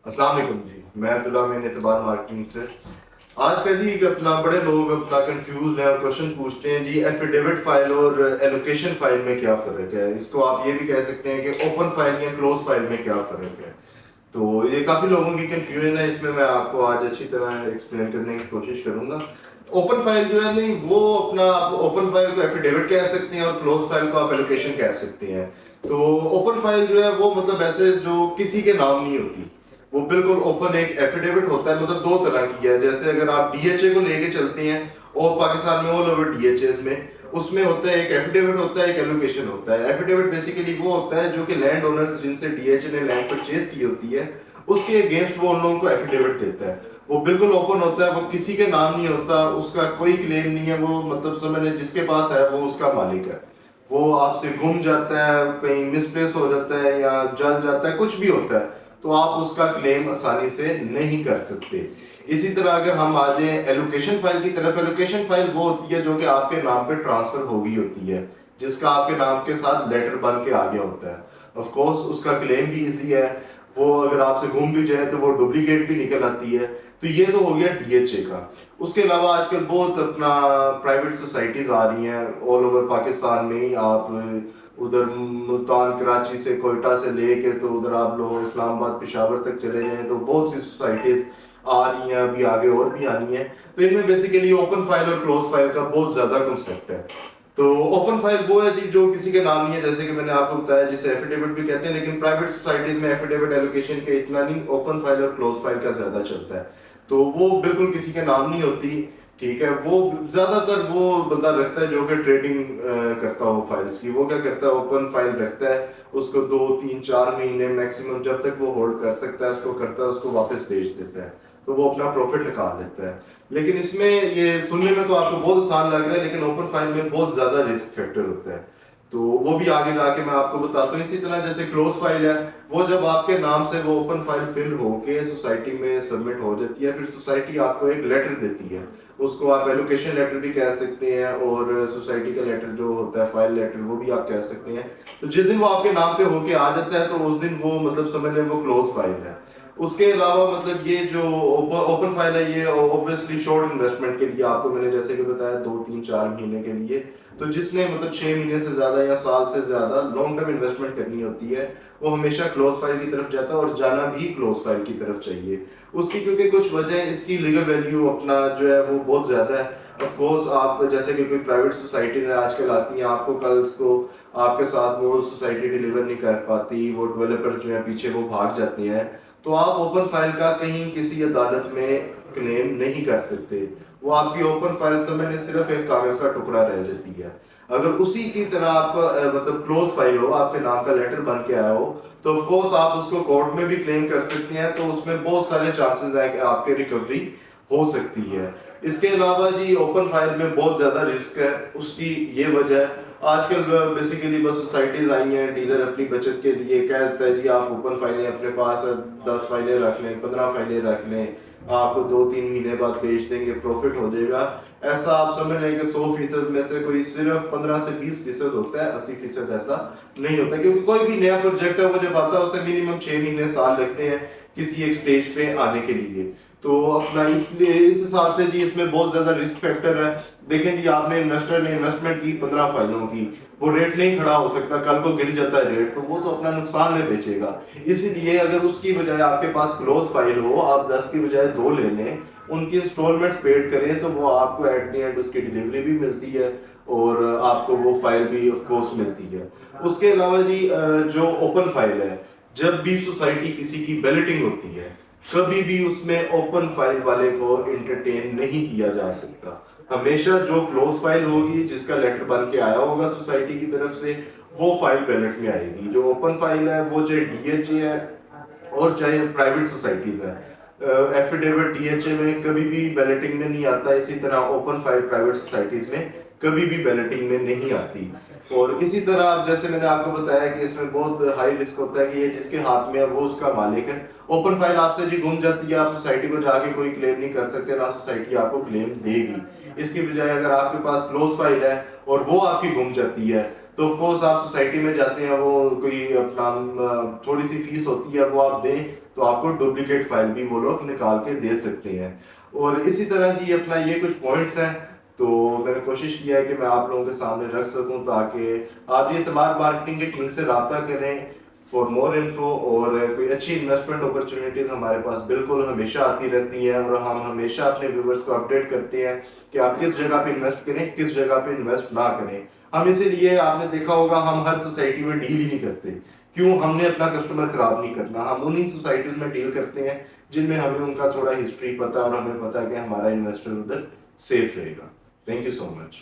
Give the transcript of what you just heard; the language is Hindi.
अस्सलाम वालेकुम जी। मैं अब्दुल्ला में एतबार मार्केटिंग से। आज का जी अपना बड़े लोग अपना कंफ्यूज हैं और क्वेश्चन पूछते हैं जी, एफिडेविट फाइल और एलोकेशन फाइल में क्या फ़र्क है। इसको आप ये भी कह सकते हैं कि ओपन फाइल या क्लोज फाइल में क्या फ़र्क है। तो ये काफ़ी लोगों की कंफ्यूजन है, इसमें मैं आपको आज अच्छी तरह एक्सप्लेन करने की कोशिश करूंगा। ओपन फाइल जो है नहीं, वो अपना आप ओपन फाइल को एफिडेविट कह सकते हैं और क्लोज फाइल को आप एलोकेशन कह सकते हैं। तो ओपन फाइल जो है वो मतलब ऐसे जो किसी के नाम नहीं होती, वो बिल्कुल ओपन एक एफिडेविट होता है। मतलब दो तरह की है। जैसे अगर आप डीएचए को लेके चलते हैं और पाकिस्तान में ऑल ओवर डीएचए में, उसमें होता है एक एफिडेविट होता है, एक एलोकेशन होता है। एफिडेविट बेसिकली वो होता है जो कि लैंड ओनर्स जिनसे डीएचए ने लैंड परचेज की होती है, उसके अगेंस्ट वो उन लोगों को एफिडेविट देता है। वो बिल्कुल ओपन होता है, वो किसी के नाम नहीं होता, उसका कोई क्लेम नहीं है। वो मतलब समझ लें जिसके पास है वो उसका मालिक है। वो आपसे गुम जाता है, कहीं मिसप्लेस हो जाता है या जल जाता है, कुछ भी होता है, तो आप उसका क्लेम आसानी से नहीं कर सकते। इसी तरह अगर हम आ जाए एलोकेशन फाइल की तरफ, एलोकेशन फाइल वो होती है जो कि आपके नाम पे ट्रांसफर हो गई होती है, जिसका आपके नाम के साथ लेटर बन के आ गया होता है। ऑफ कोर्स उसका क्लेम भी इजी है। वो अगर आपसे गुम भी जाए तो वो डुप्लीकेट भी निकल आती है। तो ये तो हो गया डीएचए का। उसके अलावा आजकल बहुत अपना प्राइवेट सोसाइटीज आ रही हैं ऑल ओवर पाकिस्तान में ही। आप उधर मुल्तान, कराची से, कोयटा से लेके तो उधर आप लोग इस्लामाबाद, पेशावर तक चले जाएं तो बहुत सी सोसाइटीज आ रही हैं, अभी आगे और भी आनी है। तो इनमें बेसिकली ओपन फाइल और क्लोज फाइल का बहुत ज्यादा कंसेप्ट है। तो ओपन फाइल वो है जी जो किसी के नाम नहीं है, जैसे कि मैंने आपको बताया, जिसे एफिडेविट भी कहते हैं। लेकिन प्राइवेट सोसाइटीज में एफिडेविट एलोकेशन के इतना नहीं, ओपन फाइल और क्लोज फाइल का ज्यादा चलता है। तो वो बिल्कुल किसी के नाम नहीं होती। ठीक है, वो ज्यादातर वो बंदा रखता है जो कि ट्रेडिंग करता हो फाइल्स की। वो क्या करता है, ओपन फाइल रखता है, उसको 2 3 4 महीने मैक्सिमम जब तक वो होल्ड कर सकता है उसको करता है, उसको वापस बेच देता है, तो वो अपना प्रॉफिट निकाल लेता है। लेकिन इसमें ये सुनने में तो आपको बहुत आसान लग रहा है, लेकिन ओपन फाइल में बहुत ज्यादा रिस्क फैक्टर होता है। तो वो भी आगे जाके मैं आपको बताता हूँ। इसी तरह जैसे क्लोज फाइल है, वो जब आपके नाम से वो ओपन फाइल फिल होके सोसाइटी में सबमिट हो जाती है, फिर सोसाइटी आपको एक लेटर देती है। उसको आप एलोकेशन लेटर भी कह सकते हैं, और सोसाइटी का लेटर जो होता है, फाइल लेटर, वो भी आप कह सकते हैं। तो जिस दिन वो आपके नाम पे होके आ जाता है तो उस दिन वो मतलब समझ लें वो क्लोज फाइल है। उसके अलावा मतलब ये जो ओपन फाइल है, ये ऑब्वियसली शॉर्ट इन्वेस्टमेंट के लिए, आपको मैंने जैसे कि बताया 2 3 4 महीने के लिए। तो जिसने मतलब 6 महीने से ज्यादा या साल से ज्यादा लॉन्ग टर्म इन्वेस्टमेंट करनी होती है, वो हमेशा क्लोज फाइल की तरफ जाता है, और जाना भी क्लोज फाइल की तरफ चाहिए। उसकी क्योंकि कुछ वजह, इसकी लीगल वैल्यू अपना जो है वो बहुत ज्यादा है। ऑफ कोर्स आप जैसे कि कोई प्राइवेट सोसाइटी में आजकल आती हैं, आपको कल को आपके साथ वो सोसाइटी डिलीवर नहीं कर पाती, वो डेवलपर्स जो है पीछे वो भाग जाते हैं, तो आप ओपन फाइल का कहीं किसी अदालत में क्लेम नहीं कर सकते। वो आपकी ओपन फाइल समझने सिर्फ एक कागज का टुकड़ा रह जाती है। अगर उसी की तरह आपका मतलब क्लोज फाइल हो, आपके नाम का लेटर बन के आया हो, तो ऑफ कोर्स आप उसको कोर्ट में भी क्लेम कर सकते हैं। तो उसमें बहुत सारे चांसेस है कि आपके रिकवरी हो सकती है। इसके अलावा जी ओपन फाइल में बहुत ज्यादा रिस्क है। उसकी ये वजह, आजकल बेसिकली बस सोसाइटीज आई हैं, डीलर अपनी बचत के लिए कहता है जी आप ओपन फाइलें अपने पास 10 फाइलें रख लें, 15 फाइलें रख लें, आपको 2 3 महीने बाद बेच देंगे, प्रॉफिट हो जाएगा। ऐसा आप समझ लें कि 100% में से कोई सिर्फ 15 से 20% होता है, 80% ऐसा नहीं होता। क्योंकि कोई भी नया प्रोजेक्ट है वो जब आता है उसे मिनिमम 6 महीने साल लगते हैं किसी एक स्टेज पे आने के लिए। तो अपना इसलिए इस हिसाब से जी इसमें बहुत ज्यादा रिस्क फैक्टर है। देखें जी, आपने इन्वेस्टर ने इन्वेस्टमेंट की 15 फाइलों की, वो रेट नहीं खड़ा हो सकता, कल को गिर जाता है रेट तो वो तो अपना नुकसान में बेचेगा। इसीलिए अगर उसकी बजाय आपके पास क्लोज फाइल हो, आप 10 की बजाय 2 ले लें, उनकी इंस्टॉलमेंट्स पेड करें, तो वो आपको एट द एंड उसकी डिलीवरी भी मिलती है और आपको वो फाइल भी ऑफ कोर्स मिलती है। उसके अलावा जी जो ओपन फाइल है, जब भी सोसाइटी किसी की बैलेटिंग होती है, कभी भी उसमें ओपन फाइल वाले को एंटरटेन नहीं किया जा सकता। हमेशा जो क्लोज फाइल होगी, जिसका लेटर बन के आया होगा सोसाइटी की तरफ से, वो फाइल बैलेट में आएगी। जो ओपन फाइल है वो चाहे डीएचए है और चाहे प्राइवेट सोसाइटीज है, एफिडेविट डीएचए में कभी भी बैलेटिंग में नहीं आता। इसी तरह ओपन फाइल प्राइवेट सोसाइटीज में कभी भी बैलेटिंग में नहीं आती। और इसी तरह जैसे मैंने आपको बताया कि इसमें बहुत हाई रिस्क होता है कि ये जिसके हाथ में है वो उसका मालिक है। ओपन फाइल आपसे जी गुम जाती है, आप सोसाइटी को जाके कोई क्लेम नहीं कर सकते, ना सोसाइटी आपको क्लेम देगी। इसकी बजाय अगर आपके पास क्लोज फाइल है और वो आपकी गुम जाती है, तो ऑफ कोर्स आप सोसाइटी में जाते हैं, वो कोई अपना थोड़ी सी फीस होती है वो आप दें, तो आपको डुप्लीकेट फाइल भी वो लोग निकाल के दे सकते हैं। और इसी तरह जी अपना ये कुछ पॉइंट्स हैं, तो मैंने कोशिश किया है कि मैं आप लोगों के सामने रख सकूं ताकि आप ये तमाम मार्केटिंग की टीम से रब्ता करें फॉर मोर इन्फो। और कोई अच्छी इन्वेस्टमेंट अपॉर्चुनिटीज हमारे पास बिल्कुल हमेशा आती रहती हैं, और हम हमेशा अपने व्यूवर्स को अपडेट करते हैं कि आप किस जगह पे इन्वेस्ट करें, किस जगह पे इन्वेस्ट ना करें। हम इसीलिए आपने देखा होगा हम हर सोसाइटी में डील ही नहीं करते। क्यों? हमने अपना कस्टमर खराब नहीं करना, हम उन्हीं सोसाइटीज में डील करते हैं जिनमें हमें उनका थोड़ा हिस्ट्री पता है और हमें पता है कि हमारा इन्वेस्टर उधर सेफ रहेगा। Thank you so much.